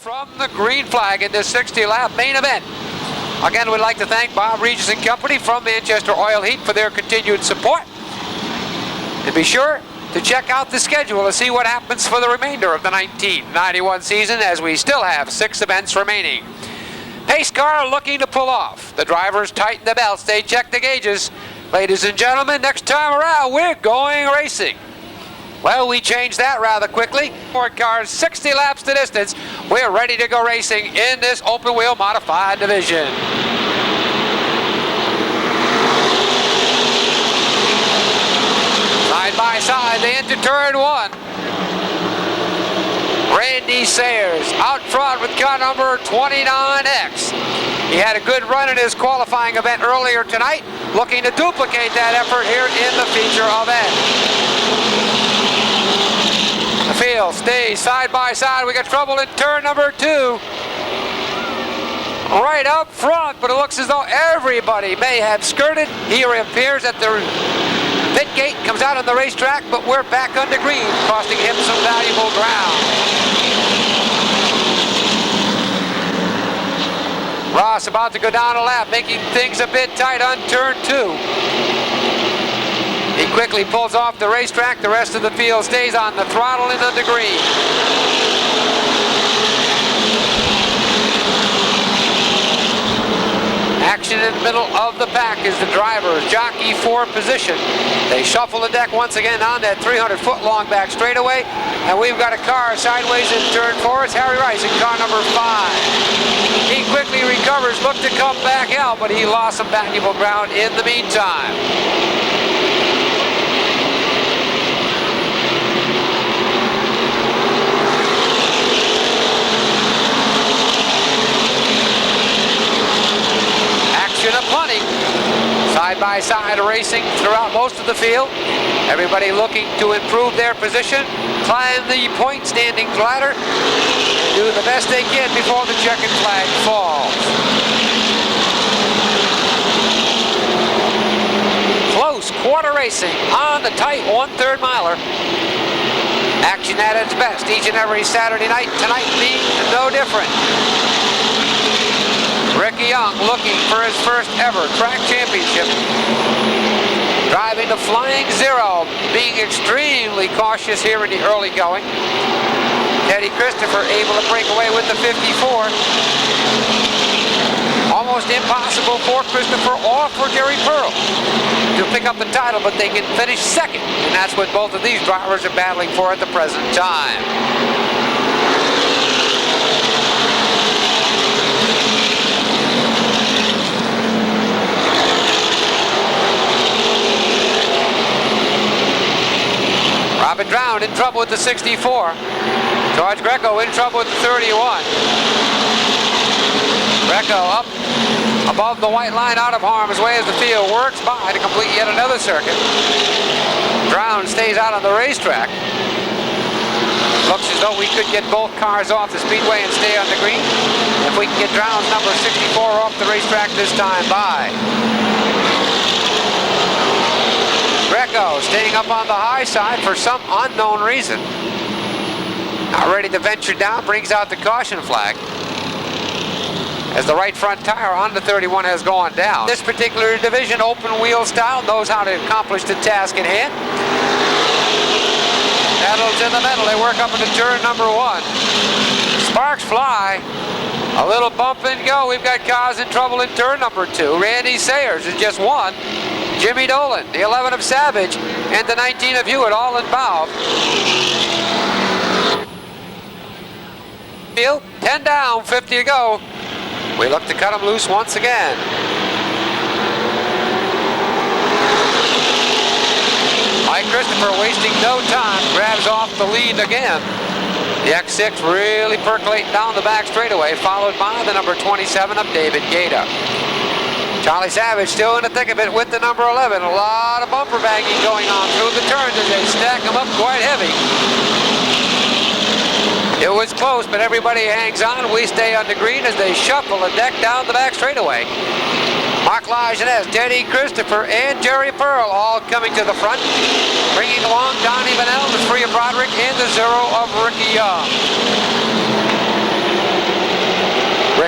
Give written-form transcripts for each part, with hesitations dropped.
From the green flag in this 60-lap main event. Again, we'd like to thank Bob Regis and Company from Manchester Oil Heat for their continued support. And be sure to check out the schedule to see what happens for the remainder of the 1991 season, as we still have 6 events remaining. Pace car looking to pull off. The drivers tighten the belts, they check the gauges. Ladies and gentlemen, next time around, we're going racing. Well, we changed that rather quickly. Ford cars 60 laps to distance. We're ready to go racing in this open wheel modified division. Side by side, they enter turn 1. Randy Sayers out front with car number 29X. He had a good run in his qualifying event earlier tonight, looking to duplicate that effort here in the feature event. The field stays side by side. We got trouble in turn number 2. Right up front, but it looks as though everybody may have skirted. He reappears at the pit gate, comes out on the racetrack, but we're back under green, costing him some valuable ground. Ross about to go down a lap, making things a bit tight on turn 2. He quickly pulls off the racetrack. The rest of the field stays on the throttle and under green. Action in the middle of the pack is the drivers jockey for position. They shuffle the deck once again on that 300-foot long back straightaway. And we've got a car sideways in turn 4. It's Harry Rice in car number 5. He quickly recovers, looked to come back out, but he lost some valuable ground in the meantime. Plenty. Side by side racing throughout most of the field. Everybody looking to improve their position, climb the point standings ladder, and do the best they can before the checkered flag falls. Close quarter racing on the tight 1/3 miler. Action at its best each and every Saturday night, tonight being no different. Ricky Young looking for his first ever track championship. Driving the Flying Zero, being extremely cautious here in the early going. Teddy Christopher able to break away with the 54. Almost impossible for Christopher or for Jerry Pearl to pick up the title, but they can finish second. And that's what both of these drivers are battling for at the present time. Robin Drown in trouble with the 64. George Greco in trouble with the 31. Greco up above the white line, out of harm's way as the field works by to complete yet another circuit. Drown stays out on the racetrack. Looks as though we could get both cars off the speedway and stay on the green. If we can get Drown's number 64 off the racetrack this time by. Greco staying up on the high side for some unknown reason. Not ready to venture down, brings out the caution flag as the right front tire on the 31 has gone down. This particular division, open wheel style, knows how to accomplish the task at hand. Nettles in the middle, they work up into turn number 1. Sparks fly. A little bump and go. We've got cars in trouble in turn number 2. Randy Sayers is just 1. Jimmy Dolan, the 11 of Savage, and the 19 of Hewitt, all involved. Field, 10 down, 50 to go. We look to cut them loose once again. Mike Christopher wasting no time, grabs off the lead again. The X6 really percolating down the back straightaway, followed by the number 27 of David Gaeta. Charlie Savage still in the thick of it with the number 11. A lot of bumper banging going on through the turns as they stack them up quite heavy. It was close, but everybody hangs on. We stay on the green as they shuffle the deck down the back straightaway. Mark Lajeunesse, Teddy Christopher, and Jerry Pearl all coming to the front. Bringing along Donnie Vanell, the 3 of Broderick, and the 0 of Ricky Young.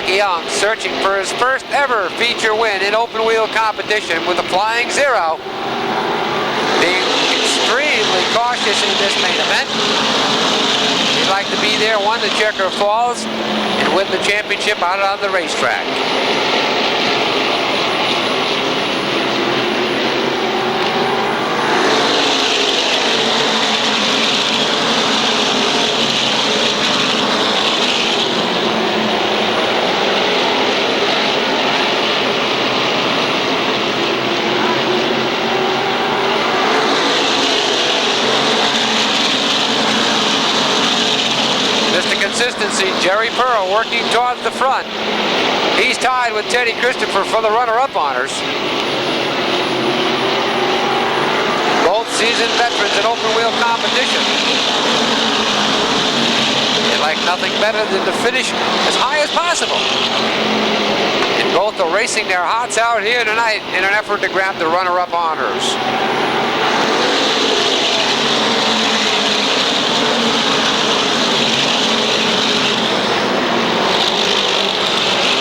Ricky Young searching for his first ever feature win in open wheel competition with a flying 0. Being extremely cautious in this main event. He'd like to be there, won the Checker Falls, and win the championship out on the racetrack. Consistency, Jerry Pearl working towards the front. He's tied with Teddy Christopher for the runner-up honors. Both seasoned veterans in open wheel competition. They'd like nothing better than to finish as high as possible. And both are racing their hearts out here tonight in an effort to grab the runner-up honors.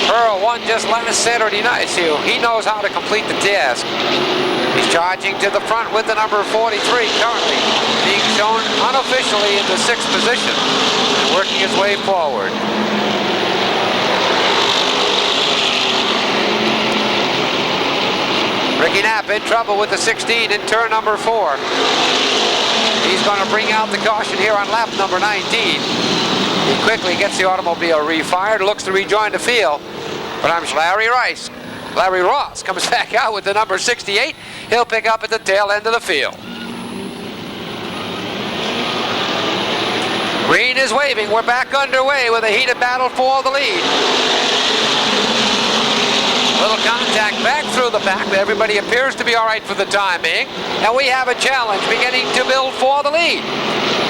Pearl won just last Saturday night, so he knows how to complete the task. He's charging to the front with the number 43, currently being shown unofficially in the 6th position and working his way forward. Ricky Knapp in trouble with the 16 in turn number 4. He's going to bring out the caution here on lap number 19. He quickly gets the automobile refired, looks to rejoin the field. But I'm Larry Ross comes back out with the number 68. He'll pick up at the tail end of the field. Green is waving. We're back underway with a heated battle for the lead. Little contact back through the back, but everybody appears to be all right for the time being. And we have a challenge beginning to build for the lead.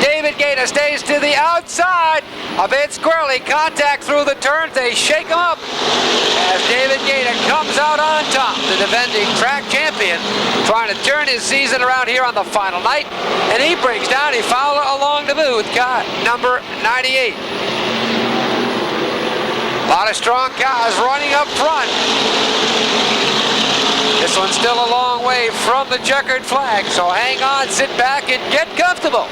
David Gator stays to the outside. A bit squirrely. Contact through the turns. They shake him up as David Gator comes out on top. The defending track champion trying to turn his season around here on the final night. And he brings Donnie Fowler along the booth. Car number 98. A lot of strong cars running up front. This one's still a long way from the checkered flag, so hang on, sit back, and get comfortable.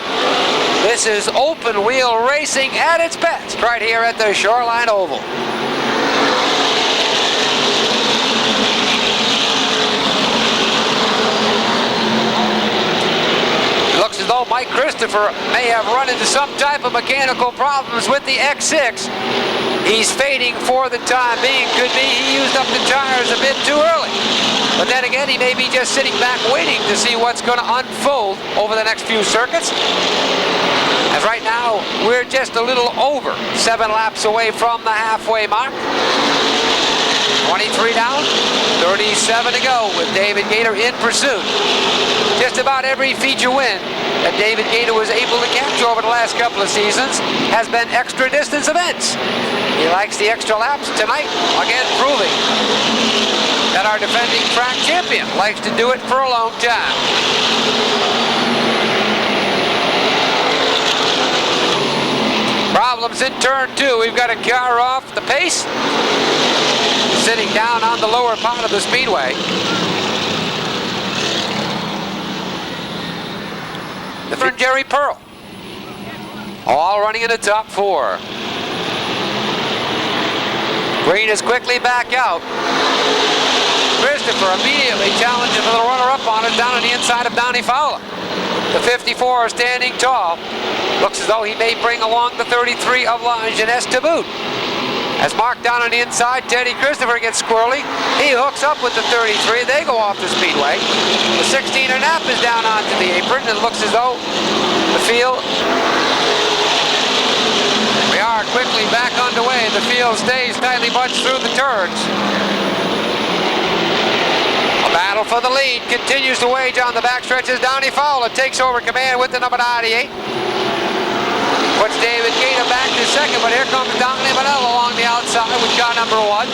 This is open wheel racing at its best right here at the Shoreline Oval. It looks as though Mike Christopher may have run into some type of mechanical problems with the X6. He's fading for the time being. Could be he used up the tires a bit too early. But then again, he may be just sitting back waiting to see what's going to unfold over the next few circuits. As right now, we're just a little over 7 laps away from the halfway mark. 23 down, 37 to go with David Gator in pursuit. Just about every feature win that David Gator was able to capture over the last couple of seasons has been extra distance events. He likes the extra laps tonight, again proving that our defending track champion likes to do it for a long time. Problems in turn 2. We've got a car off the pace, sitting down on the lower part of the speedway. The friend Jerry Pearl, all running in the top 4. Green is quickly back out. Christopher immediately challenges for the runner-up on it down on the inside of Donnie Fowler. The 54 is standing tall. Looks as though he may bring along the 33 of La Jeunesse to boot. As marked down on the inside, Teddy Christopher gets squirrely. He hooks up with the 33. They go off the speedway. The 16er Knapp is down onto the apron. It looks as though the field... We are quickly back underway. The field stays tightly bunched through the turns. A battle for the lead continues to wage on the backstretch as Donnie Fowler takes over command with the number 98. Puts David Gator back to second, but here comes Donnie Manella along the outside with car number 1.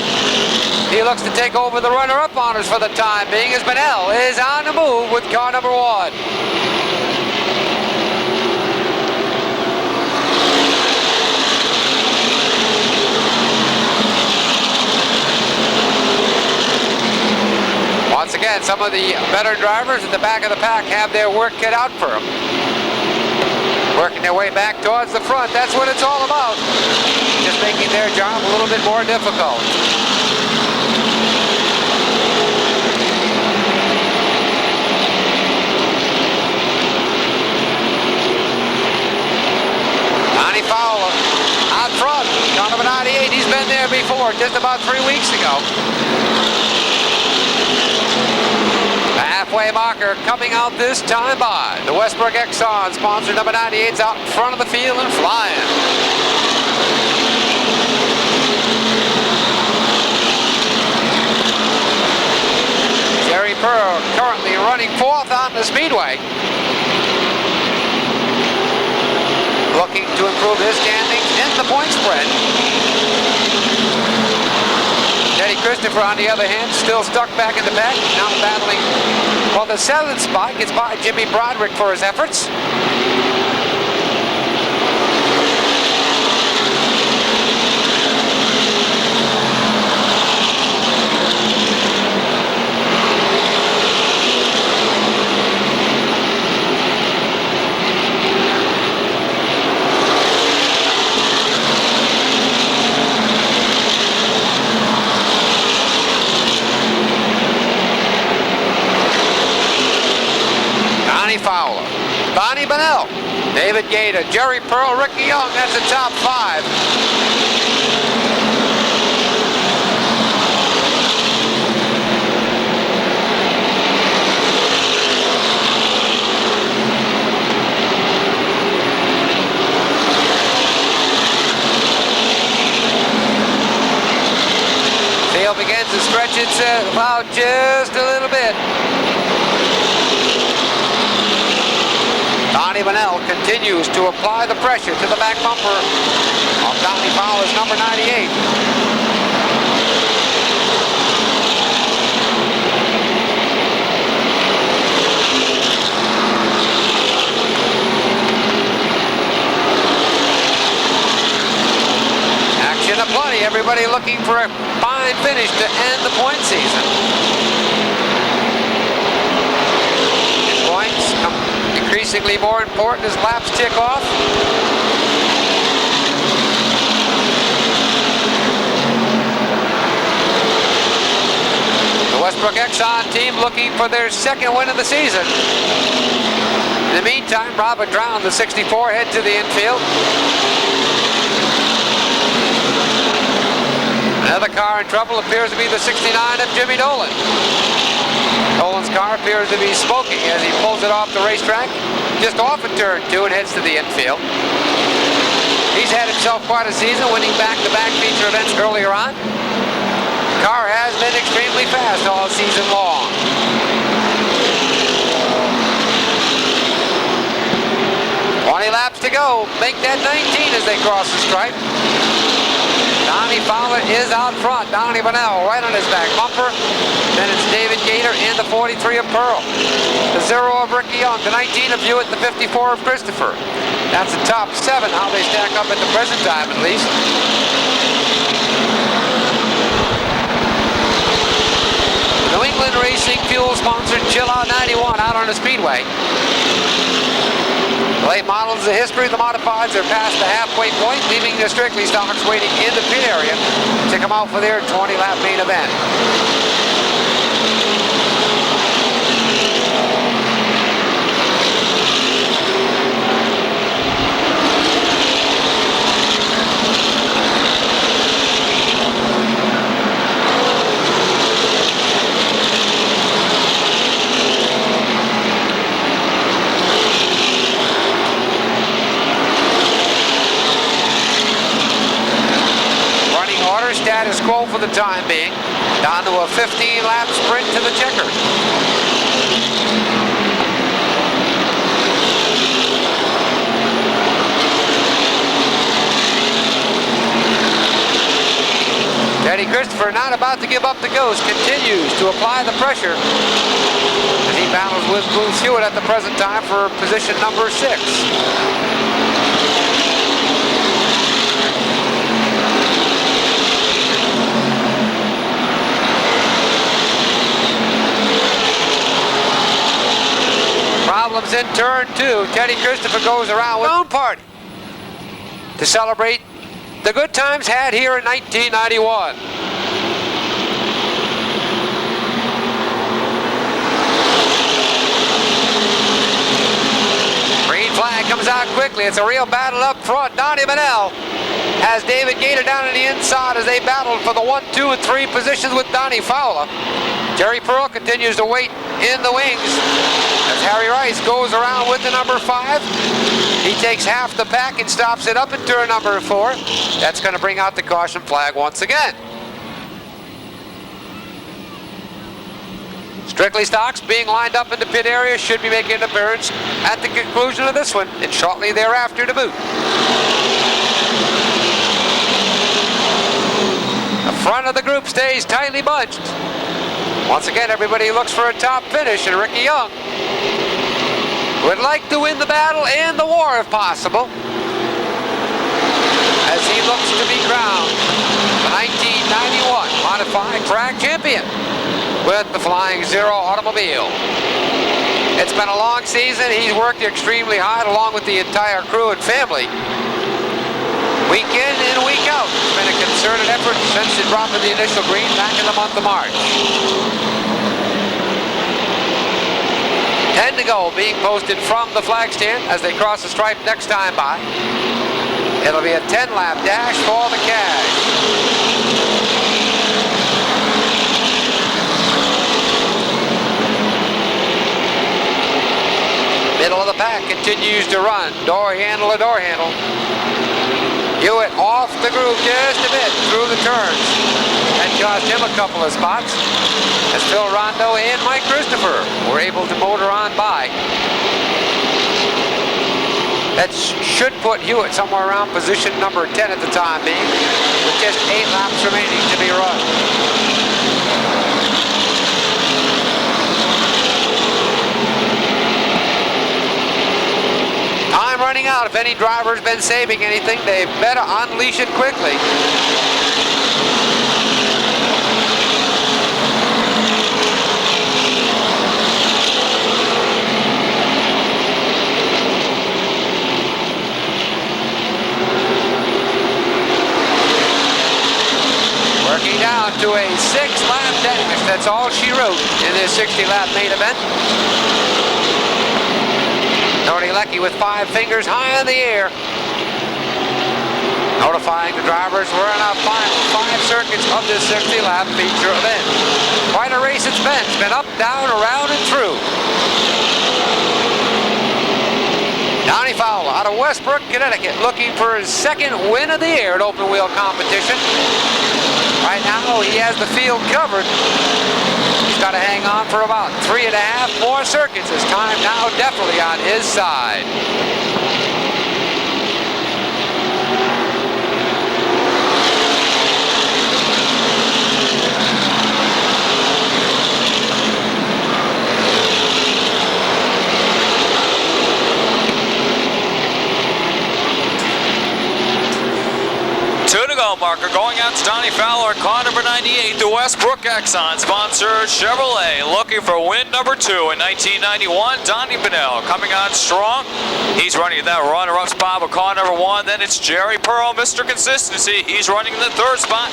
He looks to take over the runner-up honors for the time being as Manella is on the move with car number 1. some of the better drivers at the back of the pack have their work cut out for them. Working their way back towards the front. That's what it's all about. Just making their job a little bit more difficult. Fowler out front, car number 98. He's been there before, just about 3 weeks ago. The halfway marker coming out this time by the Westbrook Exxon sponsor. Number 98's out in front of the field and flying. Jerry Pearl currently running 4th on the speedway. Looking to improve his standings in the point spread. Teddy Christopher, on the other hand, still stuck back in the back, now battling for the 7th spot. Gets by Jimmy Broderick for his efforts. Fowler, Bonnie Bonnell, David Gator, Jerry Pearl, Ricky Young. That's the top 5. Field begins to stretch itself out just a little bit. Donnie Bonnell continues to apply the pressure to the back bumper of Donnie Fowler's number 98. Action aplenty. Everybody looking for a fine finish to end the point season. And points come increasingly more important as laps tick off. The Westbrook Exxon team looking for their 2nd win of the season. In the meantime, Robert Drown, the 64, head to the infield. Another car in trouble appears to be the 69 of Jimmy Dolan. Dolan's car appears to be smoking as he pulls it off the racetrack, just off of turn 2 and heads to the infield. He's had himself quite a season, winning back-to-back feature events earlier on. The car has been extremely fast all season long. Laps to go. Make that 19 as they cross the stripe. Donnie Fowler is out front. Donnie Bonnell right on his back bumper. Then it's David Gator and the 43 of Pearl. The 0 of Ricky Young. The 19 of Hewitt. The 54 of Christopher. That's the top 7. How they stack up at the present time, at least. New England Racing Fuel sponsored Chill Out 91 out on the speedway. Late models, the history of the modifieds are past the halfway point, leaving the strictly stocks waiting in the pit area to come out for their 20-lap main event. Status quo for the time being, down to a 15-lap sprint to the checker. Teddy Christopher, not about to give up the ghost, continues to apply the pressure as he battles with Bruce Hewitt at the present time for position number 6. comes in turn 2. Teddy Christopher goes around with his own party to celebrate the good times had here in 1991. Green flag comes out quickly. It's a real battle up front. Donnie Bennell has David Gator down on the inside as they battle for the 1, 2, and 3 positions with Donnie Fowler. Jerry Pearl continues to wait in the wings as Harry Rice goes around with the number 5. He takes half the pack and stops it up in turn number 4. That's going to bring out the caution flag once again. Strictly Stocks being lined up in the pit area should be making an appearance at the conclusion of this one and shortly thereafter to boot. The front of the group stays tightly bunched. Once again, everybody looks for a top finish, and Ricky Young would like to win the battle and the war if possible, as he looks to be crowned the 1991 Modified Track Champion with the Flying Zero automobile. It's been a long season. He's worked extremely hard along with the entire crew and family. Week in and week out. It's been a concerted effort since the drop of the initial green back in the month of March. 10 to go, being posted from the flag stand as they cross the stripe next time by. It'll be a 10-lap dash for the cash. Middle of the pack continues to run. Door handle to door handle. Hewitt off the groove just a bit through the turns. That cost him a couple of spots as Phil Rondo and Mike Christopher were able to motor on by. That should put Hewitt somewhere around position number 10 at the time being, with just 8 laps remaining to be run. Time running out. If any driver's been saving anything, they better unleash it quickly. Working down to a 6-lap dash. That's all she wrote in this 60-lap main event. Tony Leckie with 5 fingers high in the air, notifying the drivers we're in our final 5 circuits of this 60-lap feature event. Quite a race it's been. It's been up, down, around, and through. Donnie Fowler out of Westbrook, Connecticut, looking for his 2nd win of the year at open wheel competition. Right now he has the field covered. He's got to hang on for about 3.5 more circuits. His time now definitely on his side. Marker going out to Donnie Fowler, car number 98, the Westbrook Exxon sponsored Chevrolet, looking for win number 2 in 1991. Donnie Bennell coming on strong. He's running that runner-up spot with car number 1. Then it's Jerry Pearl, Mr. Consistency. He's running in the 3rd spot.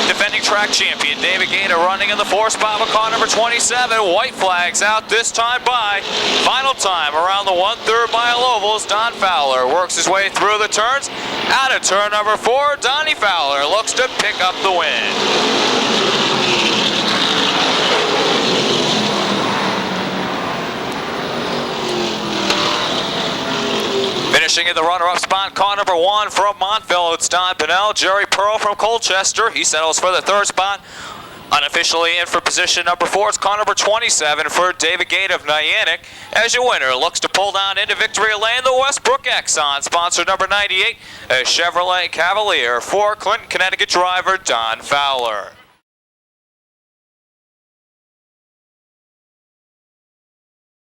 Defending track champion David Gator running in the 4th spot with car number 27. White flags out this time by. Final time around the 1/3 mile ovals. Don Fowler works his way through the turns. Out of turn number 4, Donnie Fowler looks to pick up the win. Finishing in the runner-up spot, car number 1 from Montville, it's Don Bennell. Jerry Pearl from Colchester, he settles for the 3rd spot. Unofficially in for position number 4, it's car number 27 for David Gate of Niantic. As your winner, looks to pull down into victory lane, the Westbrook Exxon, sponsor number 98, a Chevrolet Cavalier for Clinton, Connecticut driver Don Fowler.